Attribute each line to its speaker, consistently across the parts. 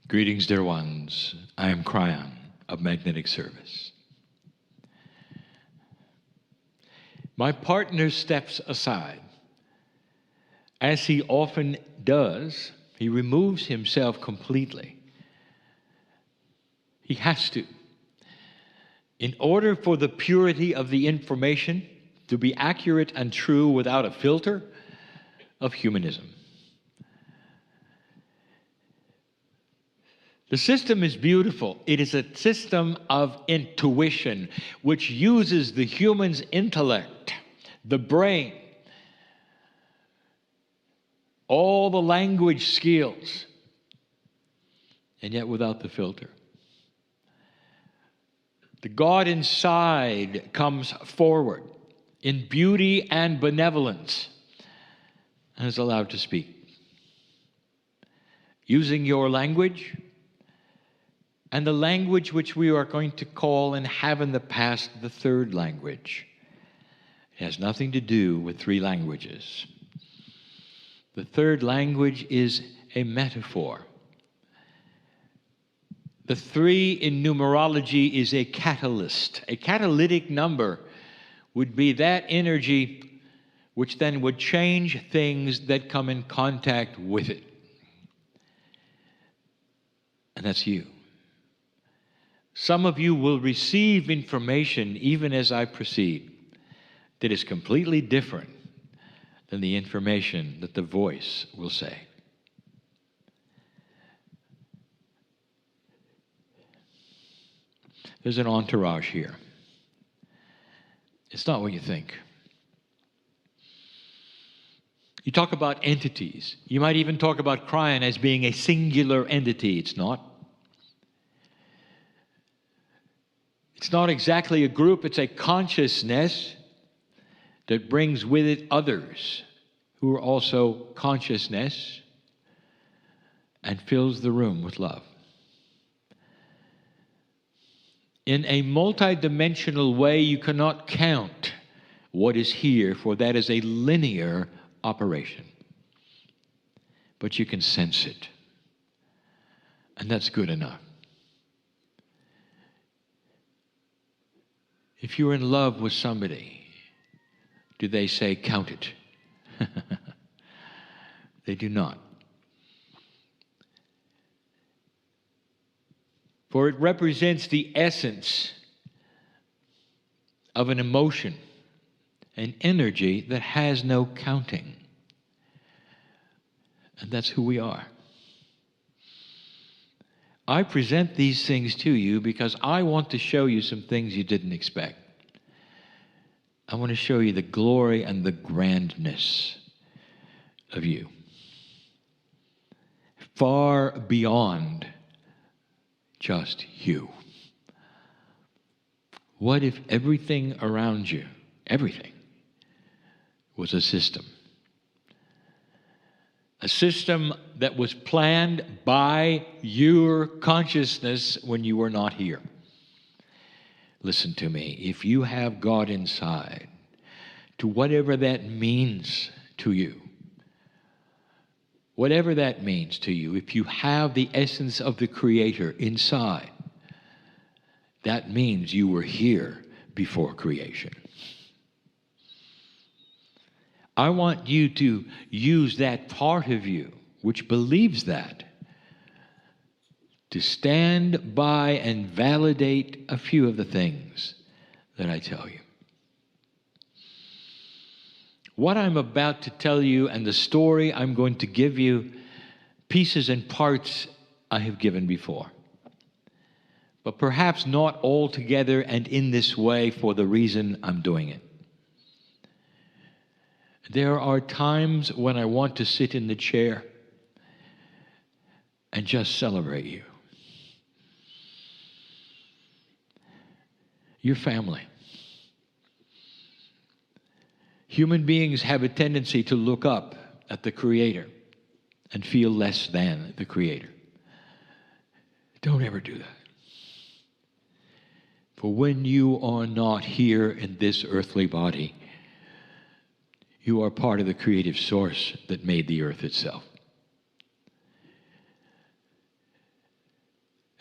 Speaker 1: Greetings, dear ones. I am Kryon of Magnetic Service. My partner steps aside. As he often does, he removes himself completely. He has to. In order for the purity of the information to be accurate and true without a filter of humanism. The system is beautiful. It is a system of intuition which uses the human's intellect, the brain, all the language skills, and yet without the filter. The God inside comes forward in beauty and benevolence and is allowed to speak. Using your language, and the language which we are going to call and have in the past the third language. It has nothing to do with three languages. The third language is a metaphor. The three in numerology is a catalyst. A catalytic number would be that energy which then would change things that come in contact with it. And that's you. Some of you will receive information, even as I proceed, that is completely different than the information that the voice will say. There's an entourage here. It's not what you think. You talk about entities. You might even talk about Kryon as being a singular entity. It's not. It's not exactly a group, it's a consciousness that brings with it others who are also consciousness and fills the room with love. In a multidimensional way, you cannot count what is here, for that is a linear operation. But you can sense it, and that's good enough. If you're in love with somebody, do they say, count it? They do not. For it represents the essence of an emotion, an energy that has no counting. And that's who we are. I present these things to you because I want to show you some things you didn't expect. I want to show you the glory and the grandness of you. Far beyond just you. What if everything around you, everything, was a system? A system that was planned by your consciousness when you were not here. Listen to me. If you have God inside, to whatever that means to you, whatever that means to you, if you have the essence of the Creator inside, that means you were here before creation. I want you to use that part of you which believes that to stand by and validate a few of the things that I tell you. What I'm about to tell you and the story I'm going to give you, pieces and parts I have given before. But perhaps not all together and in this way for the reason I'm doing it. There are times when I want to sit in the chair and just celebrate you. Your family. Human beings have a tendency to look up at the Creator and feel less than the Creator. Don't ever do that. For when you are not here in this earthly body, you are part of the creative source that made the earth itself.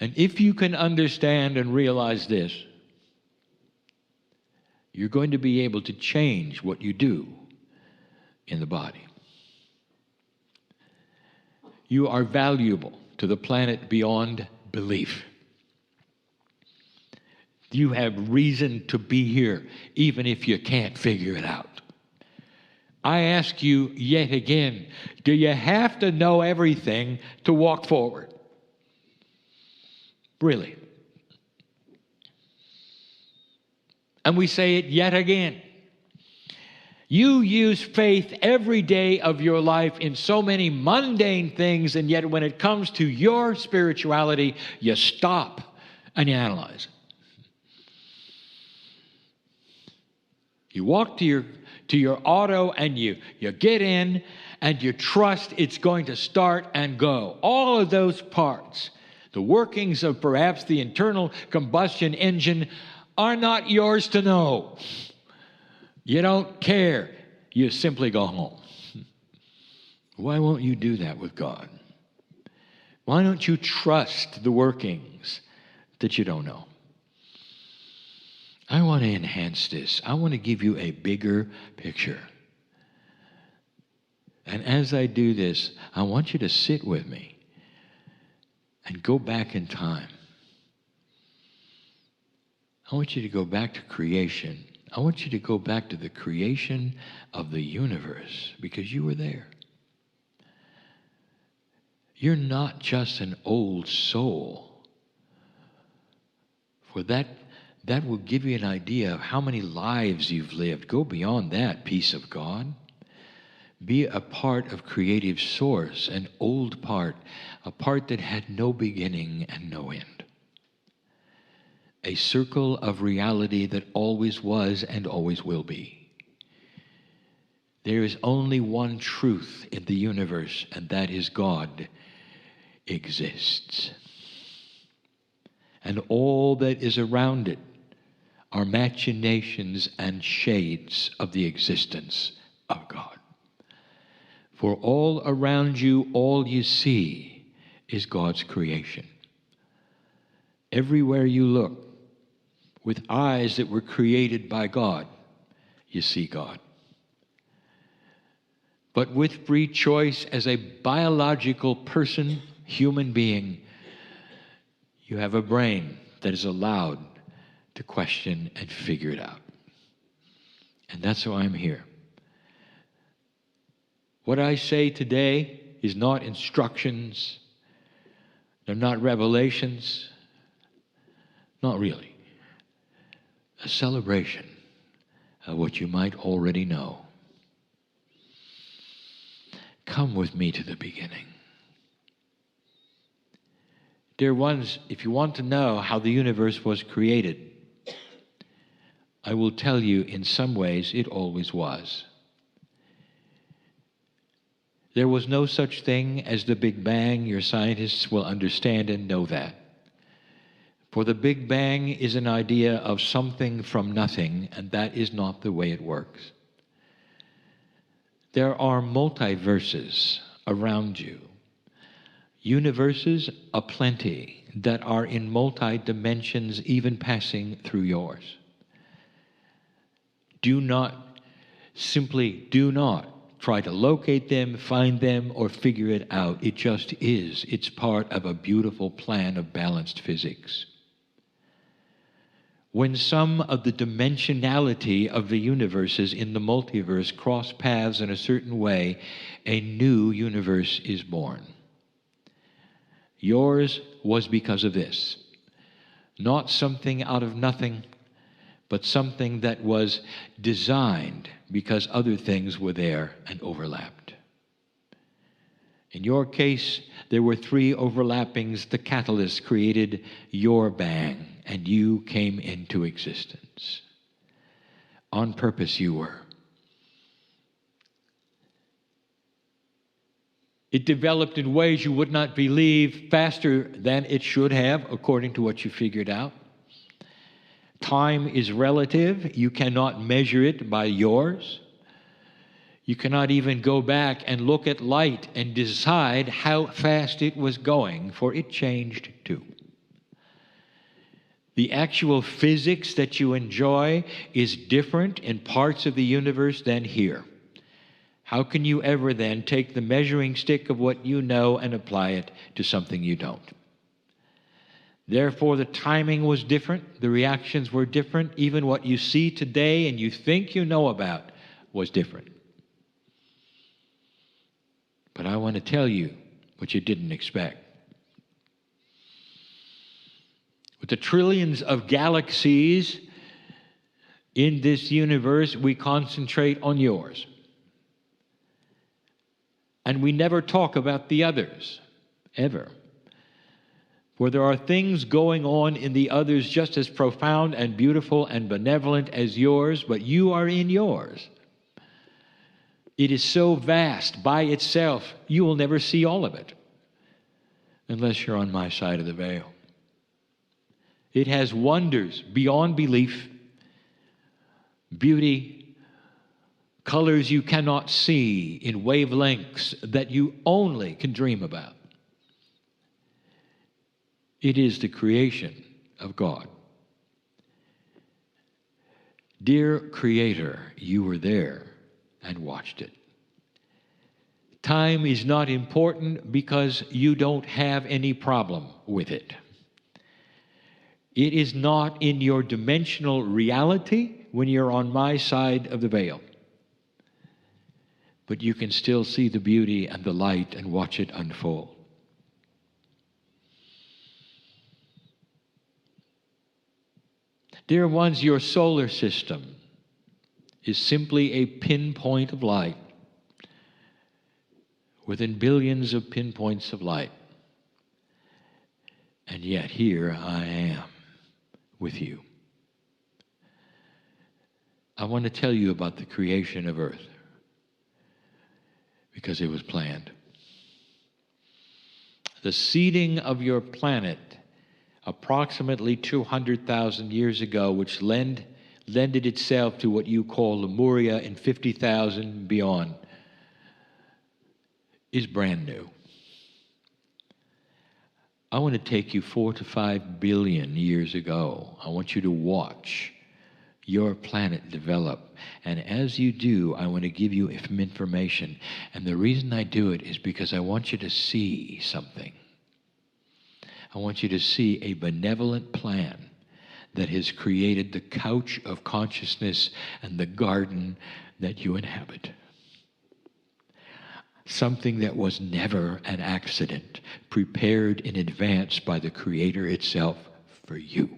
Speaker 1: And if you can understand and realize this, you're going to be able to change what you do in the body. You are valuable to the planet beyond belief. You have reason to be here, even if you can't figure it out. I ask you yet again, do you have to know everything to walk forward? Really? And we say it yet again. You use faith every day of your life in so many mundane things, and yet when it comes to your spirituality, you stop and you analyze. You walk to your auto and you get in and you trust it's going to start and go. All of those parts, the workings of perhaps the internal combustion engine, are not yours to know. You don't care. You simply go home. Why won't you do that with God? Why don't you trust the workings that you don't know? I want to enhance this. I want to give you a bigger picture. And as I do this, I want you to sit with me and go back in time. I want you to go back to creation. I want you to go back to the creation of the universe, because you were there. You're not just an old soul. For that will give you an idea of how many lives you've lived. Go beyond that, piece of God. Be a part of creative source, an old part, a part that had no beginning and no end. A circle of reality that always was and always will be. There is only one truth in the universe, and that is God exists. And all that is around it are machinations and shades of the existence of God. For all around you, all you see is God's creation. Everywhere you look, with eyes that were created by God, you see God. But with free choice as a biological person, human being, you have a brain that is allowed to question and figure it out. And that's why I'm here. What I say today is not instructions. They're not revelations. Not really. A celebration of what you might already know. Come with me to the beginning. Dear ones, if you want to know how the universe was created, I will tell you in some ways it always was. There was no such thing as the Big Bang. Your scientists will understand and know that. For the Big Bang is an idea of something from nothing, and that is not the way it works. There are multiverses around you, universes aplenty that are in multi-dimensions, even passing through yours. Do not try to locate them, find them, or figure it out. It just is. It's part of a beautiful plan of balanced physics. When some of the dimensionality of the universes in the multiverse cross paths in a certain way, a new universe is born. Yours was because of this. Not something out of nothing, but something that was designed because other things were there and overlapped. In your case, there were three overlappings. The catalyst created your bang, and you came into existence. On purpose you were. It developed in ways you would not believe, faster than it should have, according to what you figured out. Time is relative. You cannot measure it by yours. You cannot even go back and look at light and decide how fast it was going, for it changed too. The actual physics that you enjoy is different in parts of the universe than here. How can you ever then take the measuring stick of what you know and apply it to something you don't? Therefore, the timing was different, the reactions were different, even what you see today and you think you know about was different. But I want to tell you what you didn't expect. With the trillions of galaxies in this universe, we concentrate on yours. And we never talk about the others, ever. For there are things going on in the others just as profound and beautiful and benevolent as yours, but you are in yours. It is so vast by itself, you will never see all of it, unless you're on my side of the veil. It has wonders beyond belief, beauty, colors you cannot see in wavelengths that you only can dream about. It is the creation of God. Dear Creator, you were there and watched it. Time is not important because you don't have any problem with it. It is not in your dimensional reality when you're on my side of the veil. But you can still see the beauty and the light and watch it unfold. Dear ones, your solar system is simply a pinpoint of light within billions of pinpoints of light. And yet here I am with you. I want to tell you about the creation of earth because it was planned. The seeding of your planet approximately 200,000 years ago, which lended itself to what you call Lemuria in 50,000 beyond, is brand new. I want to take you 4 to 5 billion years ago. I want you to watch your planet develop. And as you do, I want to give you information. And the reason I do it is because I want you to see something. I want you to see a benevolent plan that has created the couch of consciousness and the garden that you inhabit. Something that was never an accident, prepared in advance by the Creator itself for you,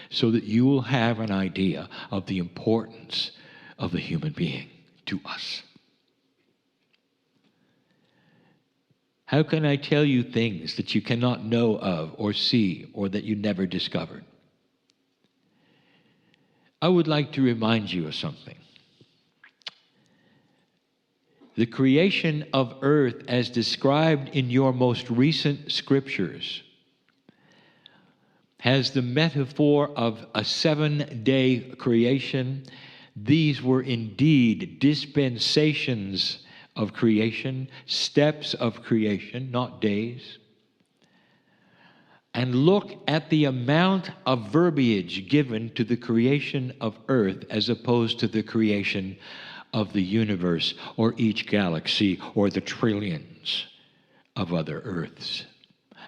Speaker 1: so that you will have an idea of the importance of the human being to us. How can I tell you things that you cannot know of or see or that you never discovered? I would like to remind you of something. The creation of earth as described in your most recent scriptures has the metaphor of a 7-day creation. These were indeed dispensations of creation, steps of creation, not days. And look at the amount of verbiage given to the creation of earth as opposed to the creation of the universe or each galaxy or the trillions of other earths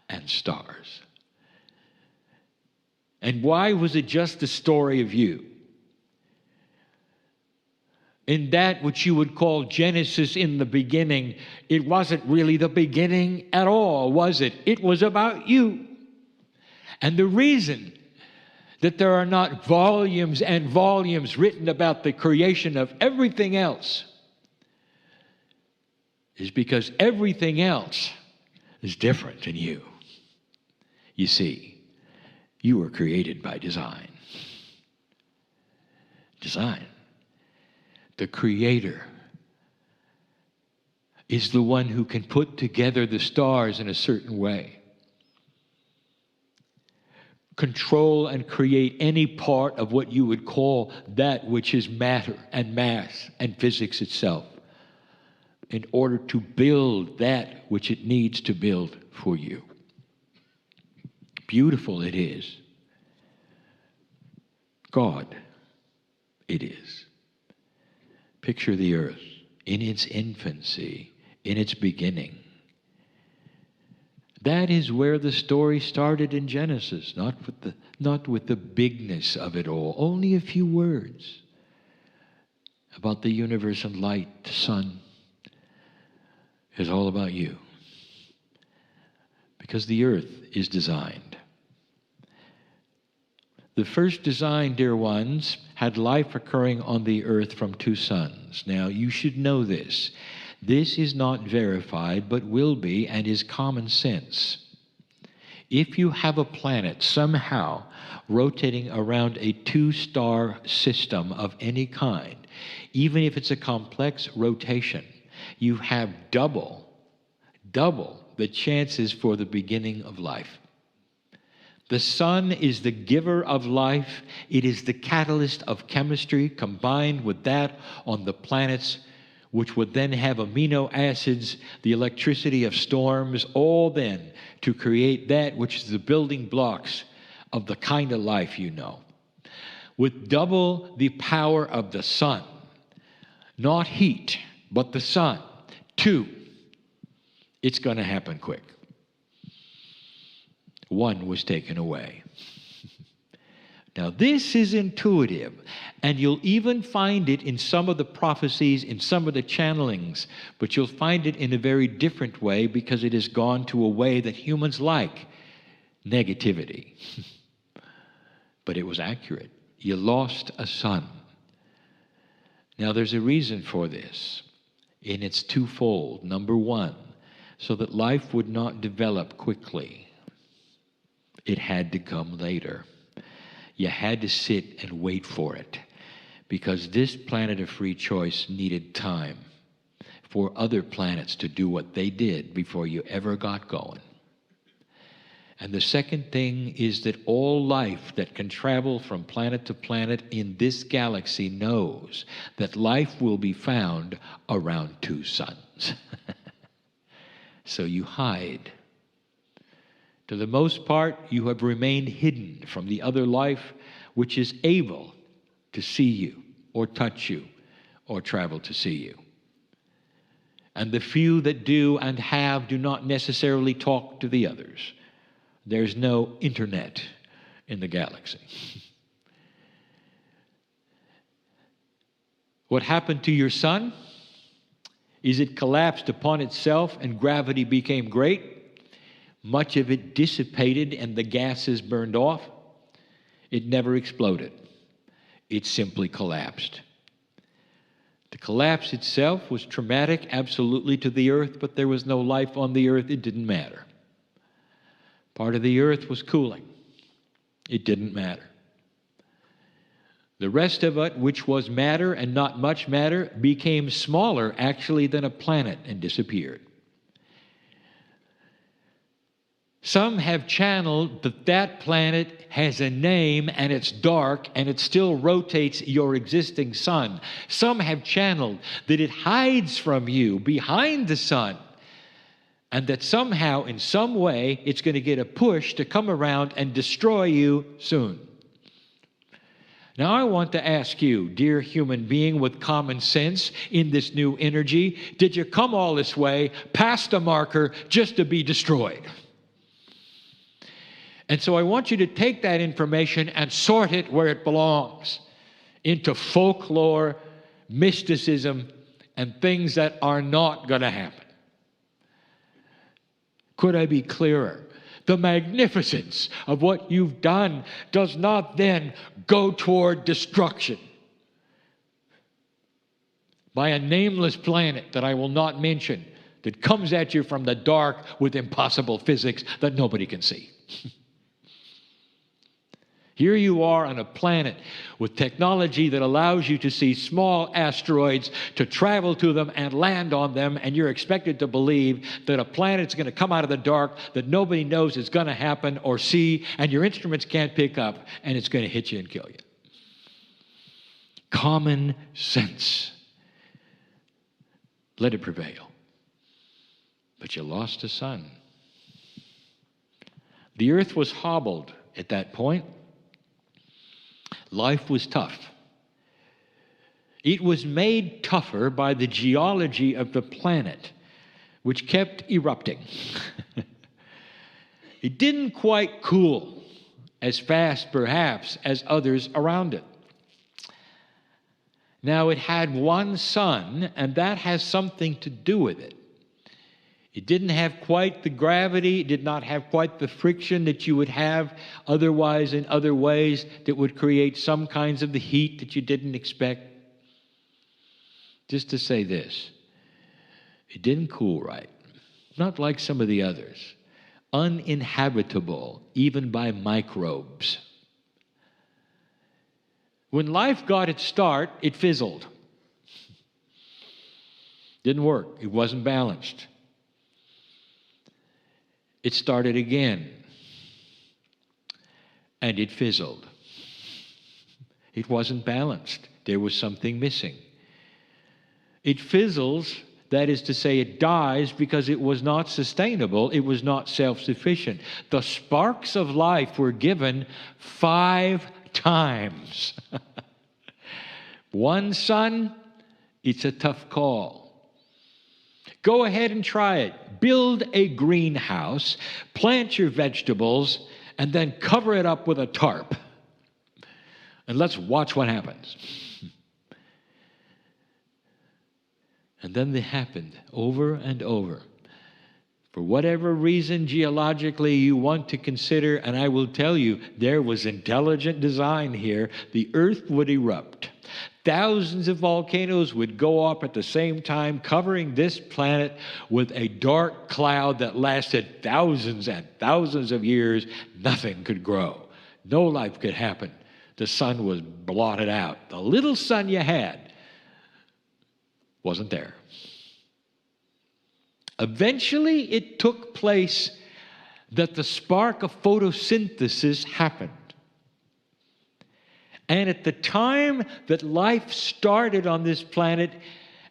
Speaker 1: and stars. And why was it just a story of you? In that which you would call Genesis in the beginning, it wasn't really the beginning at all, was it? It was about you. And the reason that there are not volumes and volumes written about the creation of everything else is because everything else is different than you. You see, you were created by design. Design. The Creator is the one who can put together the stars in a certain way, control and create any part of what you would call that which is matter and mass and physics itself in order to build that which it needs to build for you. beautiful it is. God, it is. Picture the earth in its infancy, in its beginning. That is where the story started in Genesis, not with the bigness of it all. Only a few words about the universe and light, the sun. It's all about you. Because the earth is designed. The first design, dear ones, had life occurring on the earth from two suns. Now, you should know this. This is not verified, but will be, and is common sense. If you have a planet somehow rotating around a two-star system of any kind, even if it's a complex rotation, you have double the chances for the beginning of life. The sun is the giver of life. It is the catalyst of chemistry combined with that on the planets, which would then have amino acids, the electricity of storms, all then to create that which is the building blocks of the kind of life you know. With double the power of the sun, not heat, but the sun. 2, it's going to happen quick. 1 was taken away. Now, this is intuitive, and you'll even find it in some of the prophecies, in some of the channelings, but you'll find it in a very different way because it has gone to a way that humans like, negativity. But it was accurate. You lost a son. Now, there's a reason for this, and it's twofold. Number 1, so that life would not develop quickly. It had to come later. You had to sit and wait for it because this planet of free choice needed time for other planets to do what they did before you ever got going. And the second thing is that all life that can travel from planet to planet in this galaxy knows that life will be found around 2 suns. So you hide. To the most part, you have remained hidden from the other life which is able to see you or touch you or travel to see you. And the few that do and have do not necessarily talk to the others. There's no internet in the galaxy. What happened to your sun is it collapsed upon itself and gravity became great. Much of it dissipated and the gases burned off. It never exploded. It simply collapsed. The collapse itself was traumatic, absolutely, to the earth, but there was no life on the earth. It didn't matter. Part of the earth was cooling. It didn't matter. The rest of it, which was matter and not much matter, became smaller, actually, than a planet and disappeared. Some have channeled that that planet has a name and it's dark and it still rotates your existing sun. Some have channeled that it hides from you behind the sun and that somehow, in some way, it's going to get a push to come around and destroy you soon. Now, I want to ask you, dear human being with common sense in this new energy, did you come all this way past a marker just to be destroyed? And so I want you to take that information and sort it where it belongs, into folklore, mysticism, and things that are not going to happen. Could I be clearer? The magnificence of what you've done does not then go toward destruction by a nameless planet that I will not mention that comes at you from the dark with impossible physics that nobody can see. Here you are on a planet with technology that allows you to see small asteroids, to travel to them and land on them, and you're expected to believe that a planet's going to come out of the dark that nobody knows is going to happen or see, and your instruments can't pick up, and it's going to hit you and kill you. Common sense. Let it prevail. But you lost a son. The earth was hobbled at that point. Life was tough. It was made tougher by the geology of the planet, which kept erupting. It didn't quite cool as fast, perhaps, as others around it. Now, it had one sun, and that has something to do with it. It didn't have quite the gravity, it did not have quite the friction that you would have otherwise in other ways that would create some kinds of the heat that you didn't expect. Just to say this, it didn't cool right, not like some of the others. Uninhabitable, even by microbes. When life got its start, it fizzled. Didn't work. It wasn't balanced. It started again, and it fizzled. It wasn't balanced. There was something missing. It fizzles, that is to say, it dies because it was not sustainable, it was not self-sufficient. The sparks of life were given 5 times. One sun, it's a tough call. Go ahead and try it. Build a greenhouse, plant your vegetables, and then cover it up with a tarp. And let's watch what happens. And then they happened over and over. For whatever reason geologically you want to consider, and I will tell you, there was intelligent design here, the earth would erupt. Thousands of volcanoes would go up at the same time, covering this planet with a dark cloud that lasted thousands and thousands of years. Nothing could grow. No life could happen. The sun was blotted out. The little sun you had wasn't there. Eventually, it took place that the spark of photosynthesis happened. And at the time that life started on this planet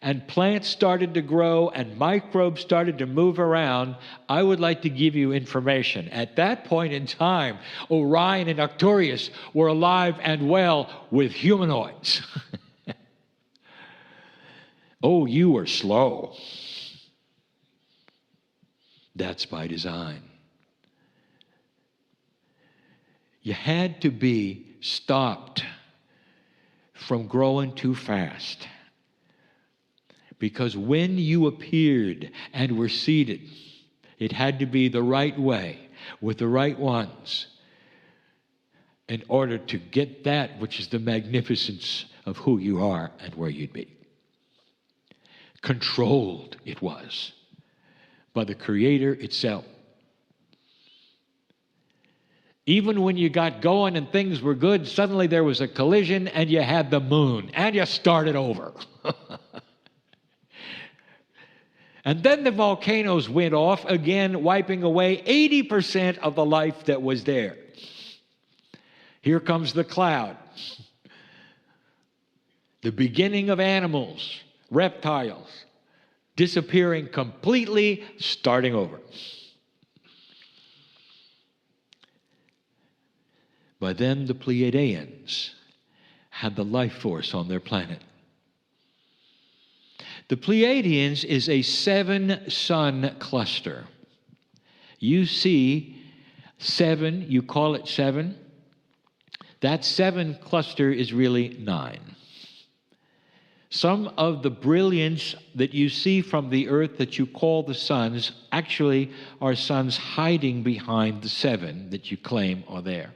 Speaker 1: and plants started to grow and microbes started to move around, I would like to give you information. At that point in time, Orion and Arcturus were alive and well with humanoids. Oh, you were slow. That's by design. You had to be stopped from growing too fast. Because when you appeared and were seated, it had to be the right way, with the right ones, in order to get that which is the magnificence of who you are and where you'd be. Controlled it was by the Creator itself. Even when you got going and things were good, suddenly there was a collision and you had the moon and you started over. And then the volcanoes went off again, wiping away 80% of the life that was there. Here comes the cloud. The beginning of animals, reptiles, disappearing completely, starting over. By then, the Pleiadians had the life force on their planet. The Pleiadians is a 7-sun cluster. You see 7, you call it 7. That 7 cluster is really 9. Some of the brilliance that you see from the earth that you call the suns actually are suns hiding behind the 7 that you claim are there.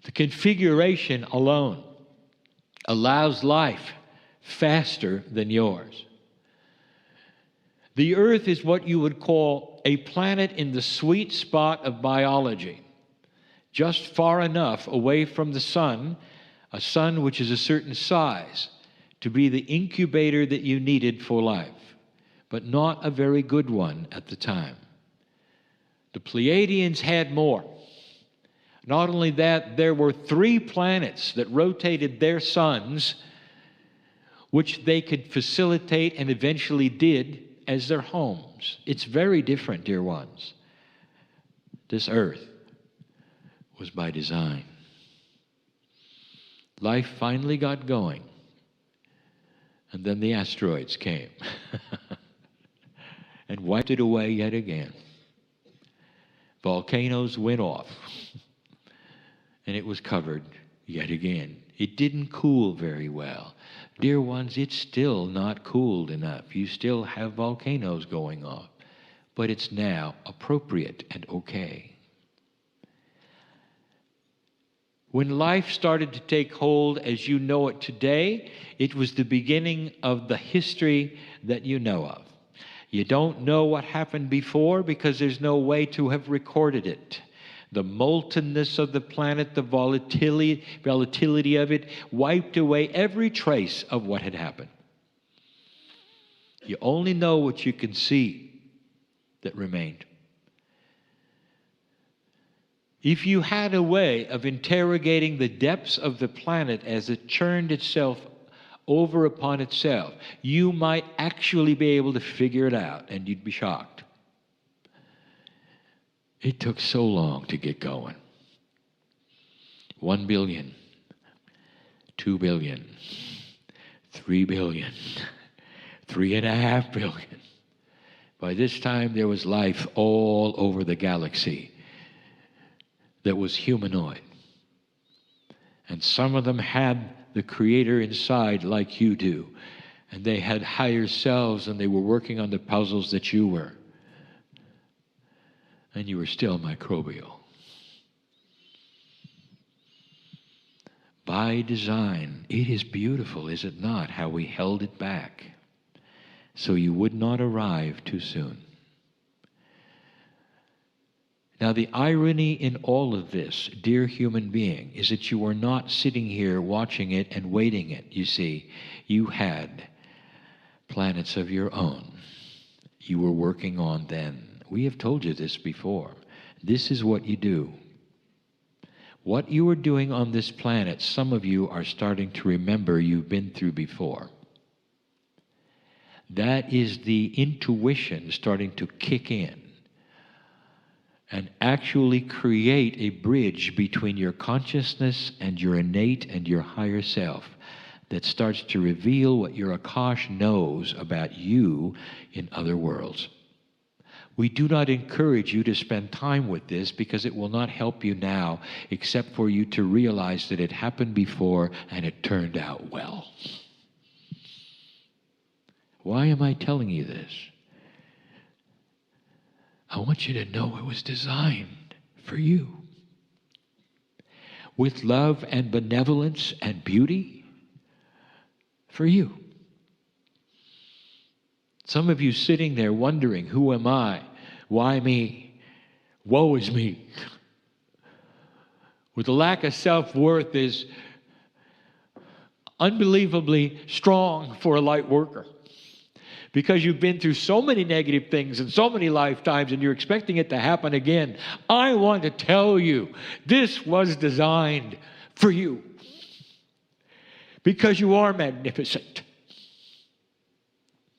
Speaker 1: The configuration alone allows life faster than yours. The earth is what you would call a planet in the sweet spot of biology, just far enough away from the sun, a sun which is a certain size, to be the incubator that you needed for life, but not a very good one at the time. The Pleiadians had more. Not only that, there were 3 planets that rotated their suns, which they could facilitate and eventually did as their homes. It's very different, dear ones. this earth was by design. Life finally got going, and then the asteroids came and wiped it away yet again. Volcanoes went off, and it was covered yet again. It didn't cool very well. Dear ones, it's still not cooled enough. You still have volcanoes going off, but it's now appropriate and okay. When life started to take hold as you know it today, it was the beginning of the history that you know of. You don't know what happened before because there's no way to have recorded it. The moltenness of the planet, the volatility of it, wiped away every trace of what had happened. You only know what you can see that remained. If you had a way of interrogating the depths of the planet as it churned itself over upon itself, you might actually be able to figure it out, and you'd be shocked. It took so long to get going. 1 billion, 2 billion, 3 billion, 3.5 billion. By this time, there was life all over the galaxy that was humanoid. And some of them had the Creator inside like you do. And they had higher selves, and they were working on the puzzles that you were. And you were still microbial. By design, it is beautiful, is it not, how we held it back so you would not arrive too soon. Now, the irony in all of this, dear human being, is that you are not sitting here watching it and waiting it. You see, you had planets of your own you were working on then. We have told you this before. This is what you do. What you are doing on this planet, some of you are starting to remember you've been through before. That is the intuition starting to kick in and actually create a bridge between your consciousness and your innate and your higher self that starts to reveal what your Akash knows about you in other worlds. We do not encourage you to spend time with this because it will not help you now except for you to realize that it happened before and it turned out well. Why am I telling you this? I want you to know it was designed for you. With love and benevolence and beauty for you. Some of you sitting there wondering, who am I? Why me? Woe is me. With the lack of self-worth is unbelievably strong for a light worker. Because you've been through so many negative things in so many lifetimes and you're expecting it to happen again. I want to tell you, this was designed for you. Because you are magnificent.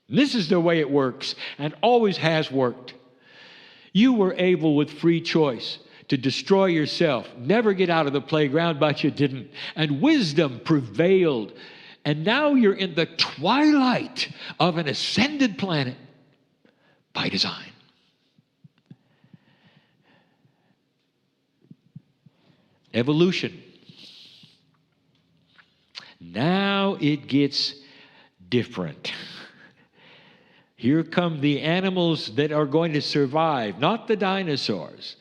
Speaker 1: This is the way it works and always has worked. You were able with free choice to destroy yourself, never get out of the playground, but you didn't. And wisdom prevailed. And now you're in the twilight of an ascended planet by design. Evolution. Now it gets different. Here come the animals that are going to survive, not the dinosaurs.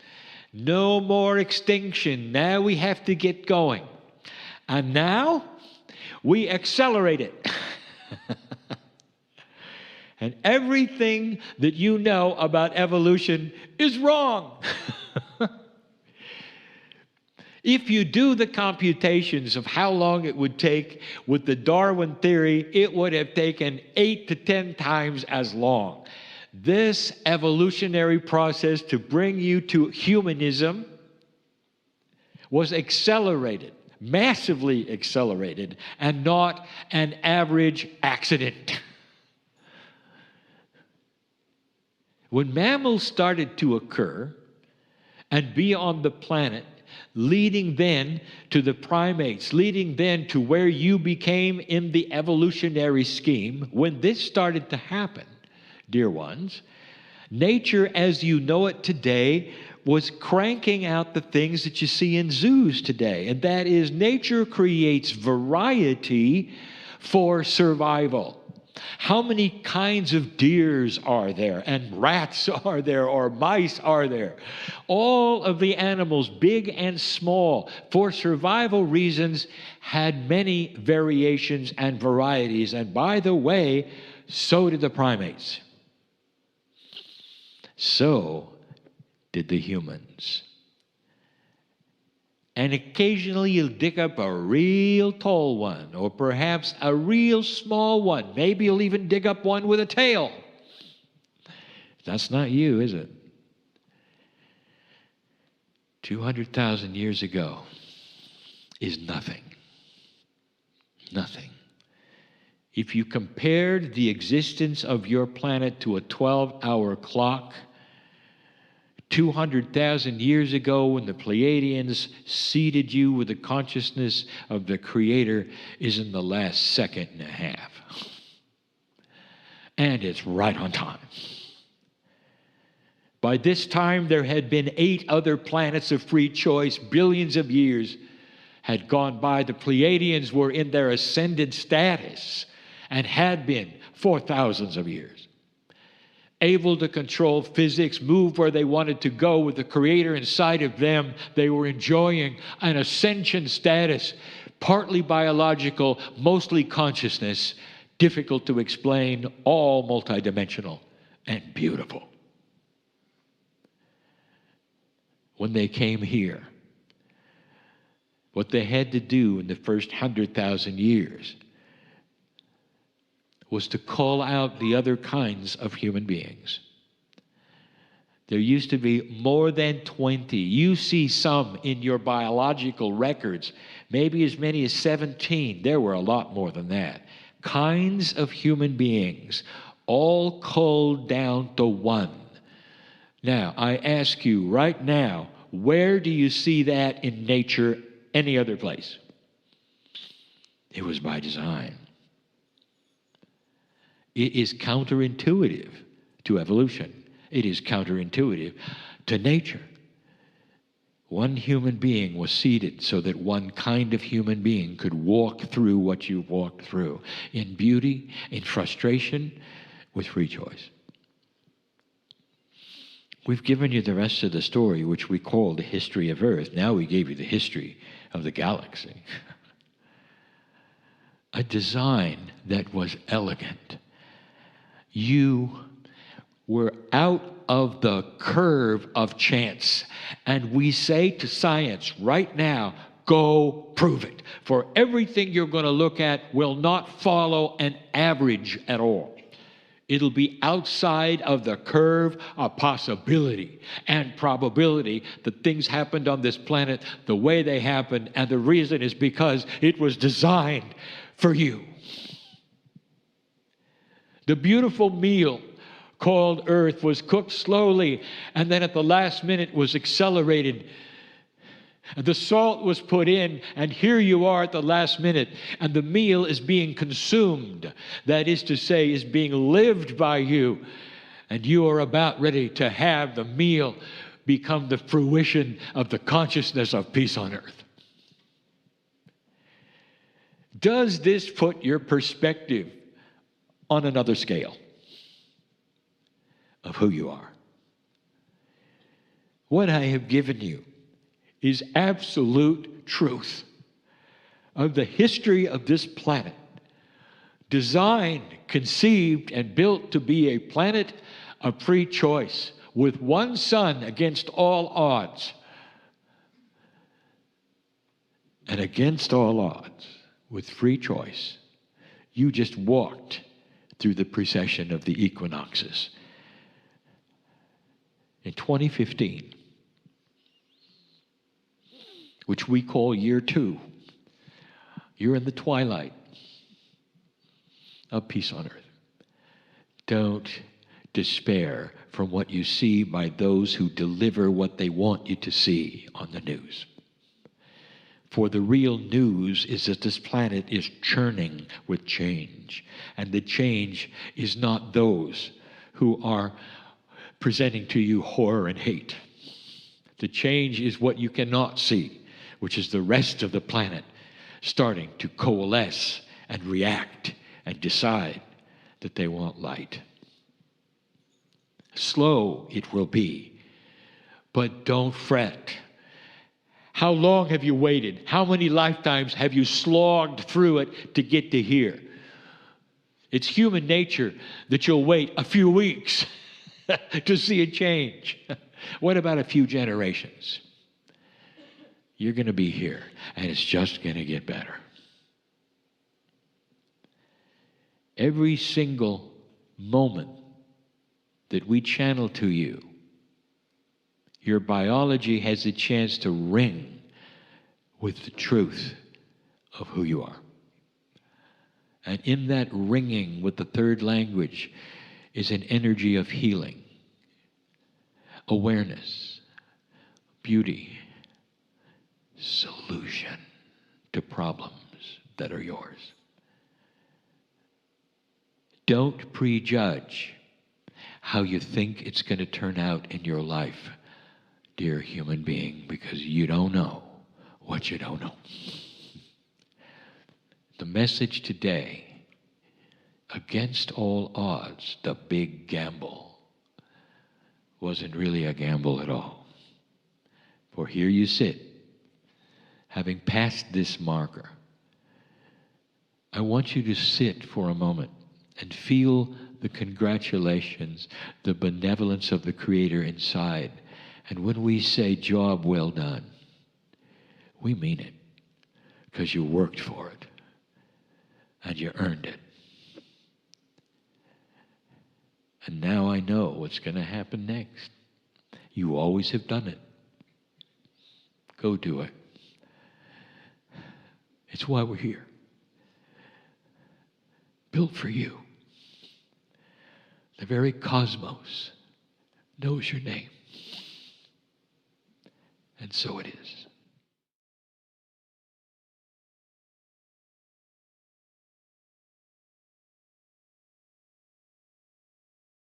Speaker 1: No more extinction. Now we have to get going. And now we accelerate it. And everything that you know about evolution is wrong. If you do the computations of how long it would take with the Darwin theory, it would have taken 8 to 10 times as long. This evolutionary process to bring you to humanism was accelerated. Massively accelerated, and not an average accident. When mammals started to occur, and be on the planet, leading then to the primates, leading then to where you became in the evolutionary scheme. When this started to happen, dear ones, nature as you know it today was cranking out the things that you see in zoos today. And that is, nature creates variety for survival. How many kinds of deers are there, and rats are there, or mice are there? All of the animals, big and small, for survival reasons, had many variations and varieties. And by the way, so did the primates. So did the humans. And occasionally you'll dig up a real tall one, or perhaps a real small one. Maybe you'll even dig up one with a tail. That's not you, is it? 200,000 years ago is nothing. Nothing. If you compared the existence of your planet to a 12-hour clock, 200,000 years ago, when the Pleiadians seeded you with the consciousness of the Creator, is in the last second and a half. And it's right on time. By this time, there had been 8 other planets of free choice. Billions of years had gone by. The Pleiadians were in their ascended status and had been for thousands of years, able to control physics, move where they wanted to go with the Creator inside of them. They were enjoying an ascension status, partly biological, mostly consciousness, difficult to explain, all multidimensional and beautiful. When they came here, what they had to do in the first 100,000 years was to call out the other kinds of human beings. There used to be more than 20. You see some in your biological records, maybe as many as 17. There were a lot more than that. Kinds of human beings, all culled down to one. Now, I ask you right now, where do you see that in nature any other place? It was by design. It is counterintuitive to evolution. It is counterintuitive to nature. One human being was seeded so that one kind of human being could walk through what you walked through, in beauty, in frustration, with free choice. We've given you the rest of the story, which we call the history of Earth. Now we gave you the history of the galaxy. A design that was elegant. You were out of the curve of chance. And we say to science right now, go prove it. For everything you're going to look at will not follow an average at all. It'll be outside of the curve of possibility and probability that things happened on this planet the way they happened, and the reason is because it was designed for you. The beautiful meal called Earth was cooked slowly, and then at the last minute was accelerated. The salt was put in, and here you are at the last minute, and the meal is being consumed. That is to say, is being lived by you, and you are about ready to have the meal become the fruition of the consciousness of peace on earth. Does this put your perspective on another scale of who you are? What I have given you is absolute truth of the history of this planet, designed, conceived, and built to be a planet of free choice, with one sun against all odds. And against all odds, with free choice, you just walked through the precession of the equinoxes. In 2015, which we call year 2, you're in the twilight of peace on earth. Don't despair from what you see by those who deliver what they want you to see on the news. For the real news is that this planet is churning with change. And the change is not those who are presenting to you horror and hate. The change is what you cannot see, which is the rest of the planet starting to coalesce and react and decide that they want light. Slow it will be, but don't fret. How long have you waited? How many lifetimes have you slogged through it to get to here? It's human nature that you'll wait a few weeks to see a change. What about a few generations? You're going to be here, and it's just going to get better. Every single moment that we channel to you, your biology has a chance to ring with the truth of who you are. And in that ringing with the third language is an energy of healing, awareness, beauty, solution to problems that are yours. Don't prejudge how you think it's going to turn out in your life, dear human being, because you don't know what you don't know. The message today, against all odds, the big gamble, wasn't really a gamble at all. For here you sit, having passed this marker. I want you to sit for a moment and feel the congratulations, the benevolence of the Creator inside. And when we say, job well done, we mean it, because you worked for it and you earned it. And now I know what's going to happen next. You always have done it. Go do it. It's why we're here. Built for you. The very cosmos knows your name. And so it is.